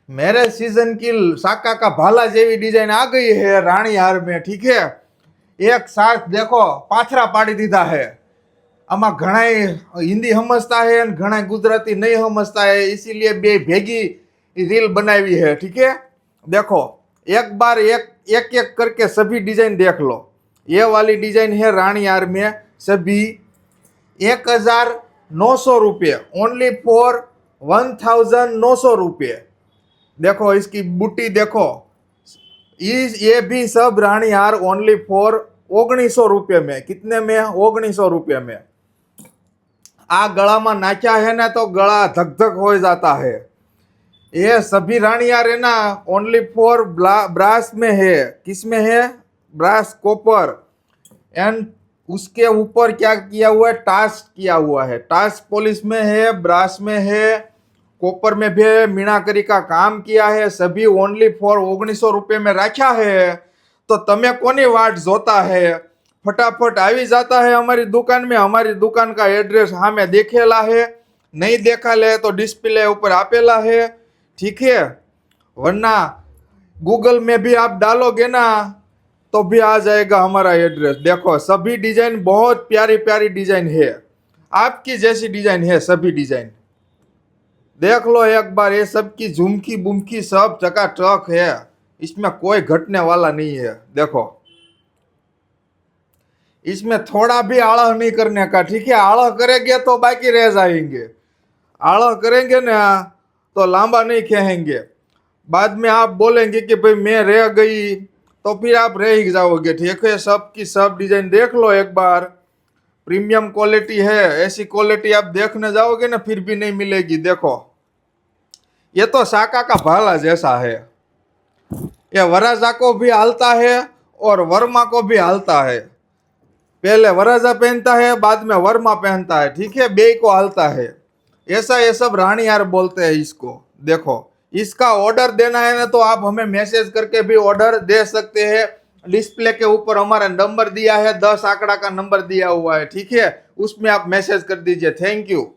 मेरे सीजन की साका का भाला जेवी डिजाइन आ गई है रानी हार में। ठीक है, एक साथ देखो पाथरा पाड़ी दीधा है। आमा घणाय हिंदी समझता है और घणाय गुजराती नहीं समझता है, इसीलिए बे भेगी रील बनाई है। ठीक है, देखो एक बार एक एक एक करके सभी डिजाइन देख लो। ये वाली डिजाइन है रानी हार में, सभी 1900 रुपये, ओनली फॉर 1900 रुपये। देखो इसकी बूटी देखो, ये भी सब रानी हार ओनली फॉर 1900 रुपये में। कितने में? 1900 रुपये में। आ गला में नाचा है ना तो गला धक धक हो जाता है। ये सभी रानी हार है ना ओनली फॉर ब्रास में है। किस में है? Brass copper. एंड उसके ऊपर क्या किया हुआ है? टास्क किया हुआ है। टास्क पॉलिश में है, ब्रास में है, कॉपर में भी मीनाकरी का काम किया है। सभी ओनली फॉर 1900 रुपये में रखा है। तो तमे कोनी वाट जोता है? फटाफट આવી जाता है हमारी दुकान में। हमारी दुकान का एड्रेस हमें देखेला है, नहीं देखा ले तो डिस्प्ले ऊपर आपेला है। ठीक है, वरना गूगल में भी आप डालोगे ना तो भी आ जाएगा हमारा एड्रेस। देखो सभी डिजाइन बहुत प्यारी प्यारी डिजाइन है, आपकी जैसी डिजाइन है सभी डिजाइन। देख लो एक बार, ये सब की झुमकी बुमकी सब चकाचक है, इसमें कोई घटने वाला नहीं है। देखो इसमें थोड़ा भी आड़ा नहीं करने का। ठीक है, आड़ा करेंगे तो बाकी रह जाएंगे, आड़ा करेंगे ना तो लांबा नहीं खेहेंगे। बाद में आप बोलेंगे कि भाई मैं रह गई, तो फिर आप रह ही जाओगे। ठीक है, सब की सब डिजाइन देख लो एक बार, प्रीमियम क्वालिटी है। ऐसी क्वालिटी आप देखने जाओगे ना फिर भी नहीं मिलेगी। देखो ये तो साका का भाला जैसा है। ये वराजा को भी हालता है और वर्मा को भी हालता है। पहले वराजा पहनता है, बाद में वर्मा पहनता है। ठीक है, बे को हालता है। ऐसा ये सब रानी हार बोलते हैं इसको। देखो इसका ऑर्डर देना है ना तो आप हमें मैसेज करके भी ऑर्डर दे सकते हैं। डिस्प्ले के ऊपर हमारा नंबर दिया है, 10 आंकड़ा का नंबर दिया हुआ है। ठीक है, उसमें आप मैसेज कर दीजिए। Thank you.